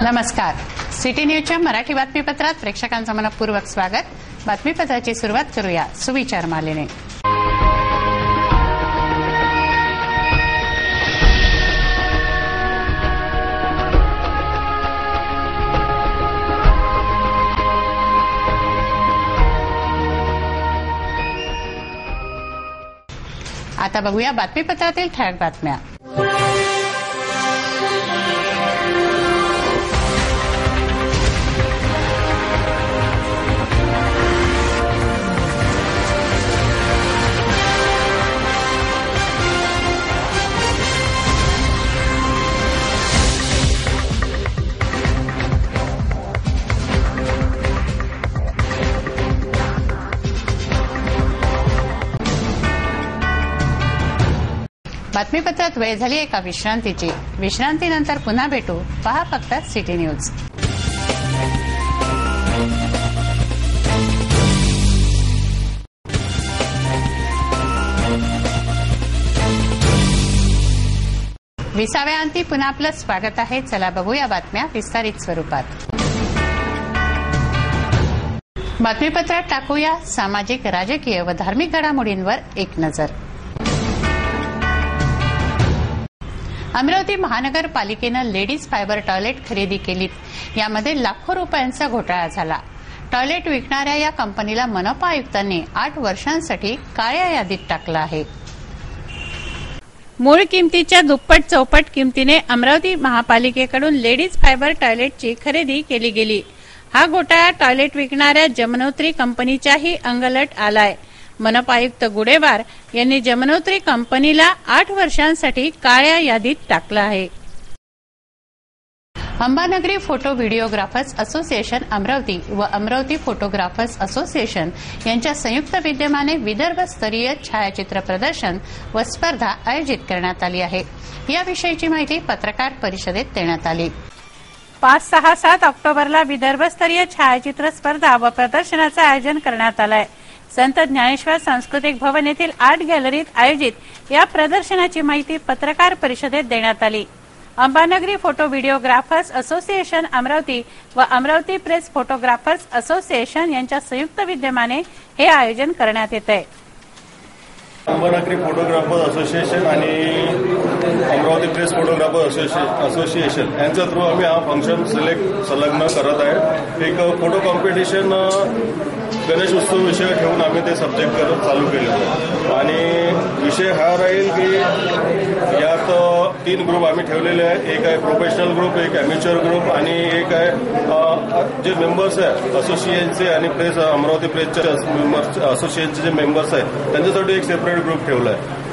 नमस्कार. सिटी न्यूजच्या मराठी बातमीपत्रात प्रेक्षकांचं मनपूर्वक स्वागत. बातमीपत्राची सुरुवात करूया सुविचार मालेने. आता बघूया बातमीपत्रातील ठळक बातम्या. बातमीपत्रात वेळ झाली एका विश्रांतीची. विश्रांतीनंतर पुन्हा भेटू. पहा फक्त सिटी न्यूज. विसाव्या अंती पुन्हा आपलं स्वागत आहे. चला बघूया बातम्या विस्तारित स्वरूपात. बातमीपत्रात टाकूया सामाजिक, राजकीय व धार्मिक घडामोडींवर एक नजर. अमरावती महानगरपालिकेनं लेडीज फायबर टॉयलेट खरेदी केली. यामध्ये लाखो रुपयांचा घोटाळा झाला. टॉयलेट विकणाऱ्या या कंपनीला मनपा आयुक्तांनी 8 वर्षांसाठी काळ्या यादीत टाकलं आहे. मूळ किमतीच्या दुप्पट चौपट किमतीने अमरावती महापालिकेकडून लेडीज फायबर टॉयलेटची खरेदी केली गेली. हा घोटाळा टॉयलेट विकणाऱ्या जमनोत्री कंपनीच्याही अंगलट आलाय. मनपा आयुक्त गुडेवार यांनी जमनोत्री कंपनीला 8 वर्षांसाठी काळ्या यादीत टाकलं आहे. Ambanagari photo videographers association Amravati व अमरावती फोटोग्राफर्स असोसिएशन यांच्या संयुक्त विद्यमाने विदर्भस्तरीय छायाचित्र प्रदर्शन व स्पर्धा आयोजित करण्यात आली आहे. याविषयीची माहिती पत्रकार परिषदेत देण्यात आली. 5, 6, 7 ऑक्टोबरला विदर्भस्तरीय छायाचित्र स्पर्धा व प्रदर्शनाचं आयोजन करण्यात आलं आहे. संत ज्ञानेश्वर सांस्कृतिक भवन येथील आर्ट गॅलरीत आयोजित या प्रदर्शनाची माहिती पत्रकार परिषदेत देण्यात आली. Ambanagari photo videographers association Amravati व अमरावती प्रेस फोटोग्राफर्स असोसिएशन यांच्या संयुक्त विद्यमाने हे आयोजन करण्यात येत आहे. अंबानगरी फोटोग्राफर्स असोसिएशन आणि अमरावती प्रेस फोटोग्राफर असोसिएशन यांच्या थ्रू आम्ही हा फंक्शन संलग्न करत आहे. एक फोटो कॉम्पिटिशन गणेश उत्सव विषय ठेवून आम्ही ते सब्जेक्ट करत चालू केलं आणि विषय हा राहील की यात 3 ग्रुप आम्ही ठेवलेले आहेत. एक आहे प्रोफेशनल ग्रुप, एक अमेच्युअर ग्रुप आणि एक आहे जे मेंबर्स आहेत असोसिएशनचे आणि प्रेस अमरावती प्रेसच्या असोसिएशनचे जे मेंबर्स आहेत त्यांच्यासाठी एक सेपरेट ग्रुप ठेवला आहे.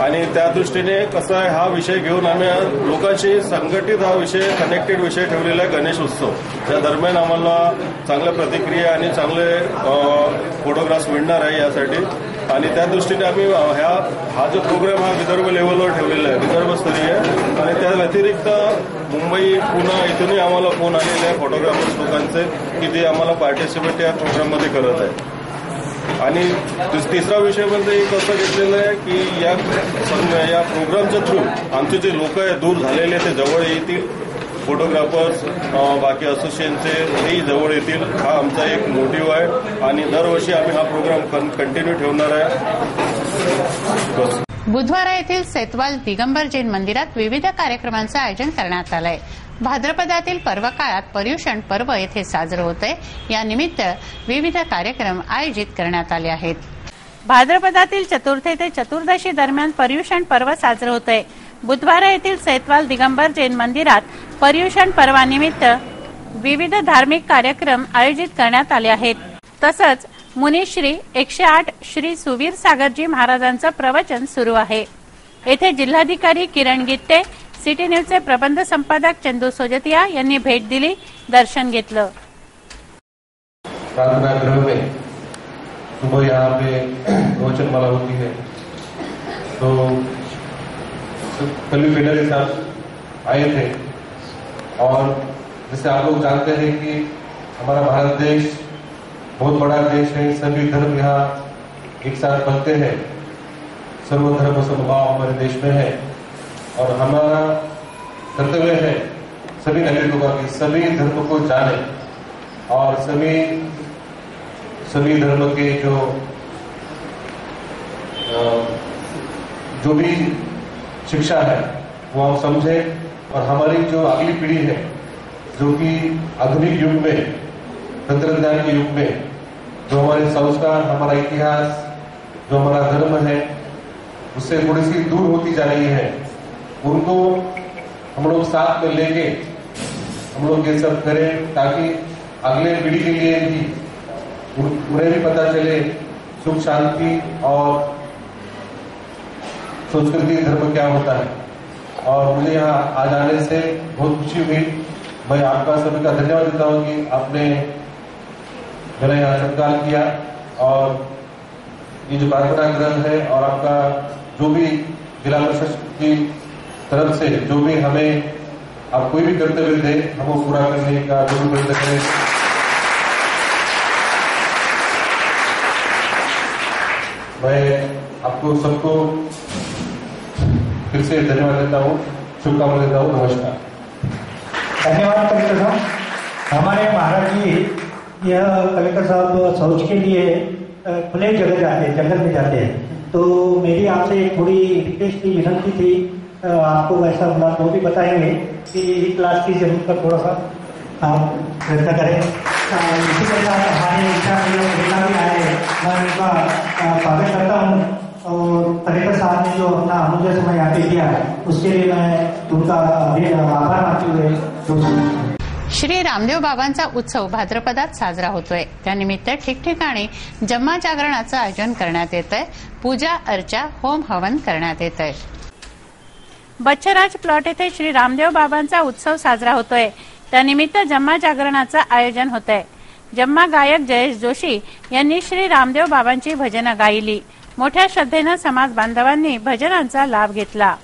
आणि त्या दृष्टीने कसं आहे हा विषय घेऊन आम्ही लोकांशी संघटित हा विषय कनेक्टेड विषय ठेवलेला आहे गणेश उत्सव. त्या दरम्यान आम्हाला चांगल्या प्रतिक्रिया आणि चांगले फोटोग्राफ्स मिळणार आहे यासाठी आणि त्या दृष्टीने आम्ही हा जो प्रोग्राम हा विदर्भ लेव्हलवर ठेवलेला आहे, विदर्भस्तरीय. आणि त्या व्यतिरिक्त मुंबई, पुणे इथूनही आम्हाला फोन आलेले आहे फोटोग्राफर्स लोकांचे की ते आम्हाला पार्टिसिपेट या प्रोग्राममध्ये करत आहे. आणि तिसरा विषय म्हणजे कसं घेतलेलं आहे की या प्रोग्रामच्या थ्रू आमचे जे लोक आहे दूर झालेले ते जवळ येतील. फोटोग्राफर्स बाकी असोसिएशनचे तेही जवळ येतील. हा आमचा एक मोटिव्ह आहे आणि दरवर्षी आम्ही हा प्रोग्राम कंटिन्यू ठेवणार आहे. बुधवारा येथील सेतवाल दिगंबर जैन मंदिरात विविध कार्यक्रमांचं आयोजन करण्यात आलं आहे. भाद्रपदातील पर्व काळात पर्युषण पर्व येथे साजरं होतंय. यानिमित्त विविध कार्यक्रम आयोजित करण्यात आले आहेत. भाद्रपदातील चतुर्थी ते चतुर्दशी दरम्यान पर्युषण पर्व साजरं होतंय. बुधवारा येथील सेतवाल दिगंबर जैन मंदिरात पर्युषण पर्वानिमित्त विविध धार्मिक कार्यक्रम आयोजित करण्यात आले आहेत. तसंच मुनिश्री 108 श्री सुवीर सागरजी महाराजांचं प्रवचन सुरू आहे. येथे जिल्हाधिकारी किरण गित्ते, सिटी न्यूजचे प्रबंध संपादक चंदू सोजतिया यांनी भेट दिली, दर्शन घेतलं। प्रार्थना गृह में सुबह यहाँ पे रोचन माला होती है, तो कल भी फेडर के साथ आए थे। और जैसे आप लोग जानते हैं कि हमारा भारत देश बहुत बड़ा देश है, सभी धर्म यहाँ एक साथ पलते हैं, सर्वधर्म समभाव हमारे देश में है। और हमारा कर्तव्य है सभी नागरिकों का कि सभी धर्म को जाने और सभी धर्म के जो भी शिक्षा है वो हम समझें। और हमारी जो अगली पीढ़ी है, जो कि आधुनिक युग में, तंत्रज्ञान के युग में, जो हमारे संस्कार, हमारा इतिहास, जो हमारा धर्म है, उससे थोड़ी सी दूर होती जा रही है, उनको हम लोग साथ में लेके हम लोग ये सब करें, ताकि अगले पीढ़ी के लिए भी उन्हें भी पता चले सुख शांति और संस्कृति धर्म क्या होता है। और मुझे यहाँ आ जाने से बहुत खुशी हुई। मैं आपका सभी का धन्यवाद देता हूँ कि आपने मेरा यहाँ सत्कार किया। और ये जो प्रार्थना ग्रंथ है और आपका जो भी जिला परिषद की तरफ से जो भी हमें आप कोई भी कर्तव्य दे, हम वो पूरा करने का जरूर प्रयत्न करें। मैं आपको सबको फिर से धन्यवाद देता हूँ, शुभकामनाएं देता हूँ। नमस्कार। धन्यवाद कलेक्टर साहब। हमारे महाराज जी यह कलेक्टर साहब शौच के लिए खुले जगह जाते हैं, जंगल में जाते हैं, तो मेरी आपसे थोड़ी रिक्वेस्ट थी, विनती थी, आपको वैसा बोला तो भी बताएंगे कि क्लास की जरूरत का थोड़ा सा आप प्रयत्न करें। इसी प्रकार हमारे इच्छा भी आए, मैं उनका स्वागत करता हूँ। और कलेक्टर साहब ने जो अपना अमूल्य समय यहाँ पे दिया उसके लिए मैं उनका आभार मानते हुए श्री रामदेव बाबांचा उत्सव भाद्रपदात साजरा होतोय। त्यानिमित्त ठिकठिकाणी जम्मा जागरणाचं आयोजन करण्यात येतंय, पूजा अर्चा होम हवन करण्यात येतंय। बच्चराज प्लॉट येथे श्री रामदेव बाबांचा उत्सव साजरा होतोय, त्यानिमित्त जम्मा जागरणाचं आयोजन होतंय। जम्मा गायक जयेश जोशी यांनी श्री रामदेव बाबांची भजनं गायली। मोठ्या श्रद्धेनं समाज बांधवांनी भजनांचा लाभ घेतला।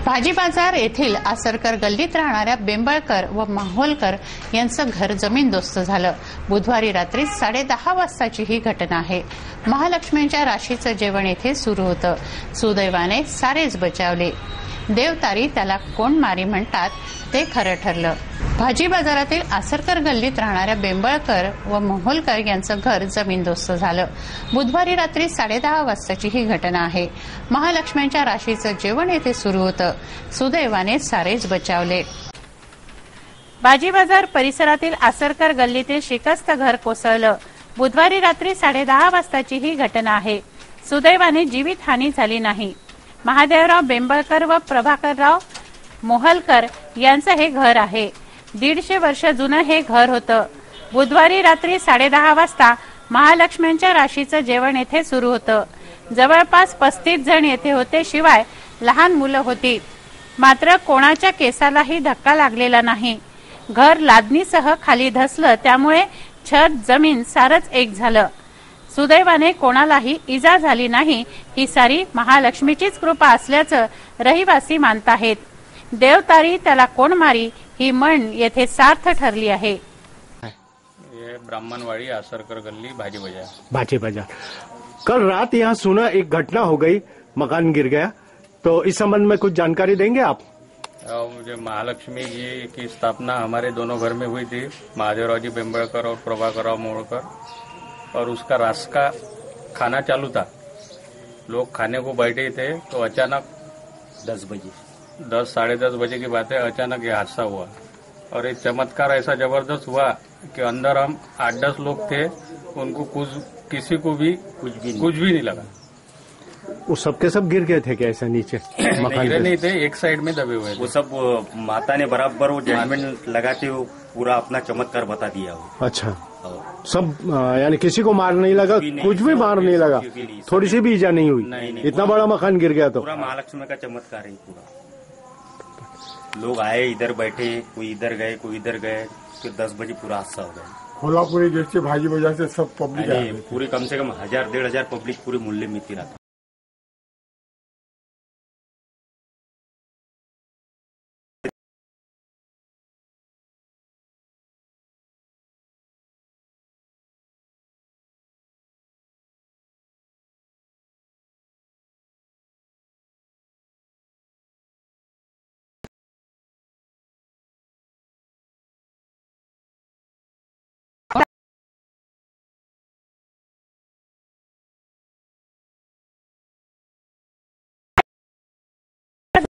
भाजी बाजार येथील आसरकर गल्लीत राहणाऱ्या बेंबळकर व माहोलकर यांचं घर जमीनदोस्त झालं। बुधवारी रात्री 10:30 वाजताची ही घटना आहे। महालक्ष्मींच्या राशीचं जेवण येथे सुरू होतं। सुदैवाने सारेच बचावले। देवतारी त्याला कोण मारी म्हणतात ते खरं ठरलं। भाजी बाजारातील आसरकर गल्लीत राहणाऱ्या बेंबळकर व मोहोलकर यांचं घर जमीनदोस्त झालं. बुधवारी रात्री 10:30 वाजताची ही घटना आहे. महालक्ष्म्यांच्या राशीचं जेवण येथे सुरू होतं. सुदैवाने सारेच बचावले. भाजी बाजार परिसरातील आसरकर गल्लीतील शिकस्त घर कोसळलं. बुधवारी रात्री 10:30 वाजताची ही घटना आहे. सुदैवाने जीवितहानी झाली नाही. महादेवराव बेंबळकर व प्रभाकरराव मोहलकर यांचं हे घर आहे. 150 वर्ष जुनं हे घर होतं. बुधवारी रात्री 10:30 वाजता महालक्ष्म्यांच्या राशीचं जेवण येथे सुरू होतं. जवळपास 35 जण येथे होते, शिवाय लहान मुलं होती. मात्र कोणाच्या केसालाही धक्का लागलेला नाही. घर लादणीसह खाली धसलं, त्यामुळे छत जमीन सारंच एक झालं. सुदैवाने कोणालाही इजा झाली नाही. ही सारी महालक्ष्मीचीच कृपा असल्याचं रहिवासी मानताहेत. देवतारी त्याला कोण मारी ही म्हण येथे सार्थ ठरली आहे. ये ब्राह्मणवाड़ी आसरकर गली भाजी बाजार। कल रात यहाँ सुना एक घटना हो गई, मकान गिर गया, तो इस संबंध में कुछ जानकारी देंगे आप? मुझे महालक्ष्मी जी की स्थापना हमारे दोनों घर में हुई थी, महादेवराव जी बेंबड़कर और प्रभाकरराव मोड़कर, और उसका रात का खाना चालू था. लोग खाने को बैठे थे तो अचानक 10-10:30 बजे की बात है, अचानक ये हादसा हुआ. और एक चमत्कार ऐसा जबरदस्त हुआ कि अंदर हम 8-10 लोग थे, उनको किसी को भी कुछ भी नहीं लगा. वो सबके सब गिर गए थे क्या ऐसा नीचे? मकान गिरे नहीं थे, एक साइड में दबे हुए थे. वो सब माता ने बराबर वो जजमेंट लगाते हुए पूरा अपना चमत्कार बता दिया वो. अच्छा, सब यानी किसी को मार नहीं लगा, कुछ भी मार नहीं लगा, थोड़ी सी भी इजा नहीं हुई? नहीं. इतना बड़ा मकान गिर गया तो पूरा महालक्ष्मी का चमत्कार है पूरा. लोग आए, इधर बैठे, कोई इधर गए, कोई इधर गए, फिर 10 बजे पूरा हादसा हो गया. कोल्हापुरी गेट से भाजी बाजार से सब पब्लिक पूरी कम से कम 1000-1500 पब्लिक पूरे मोहल्ले में थी रात.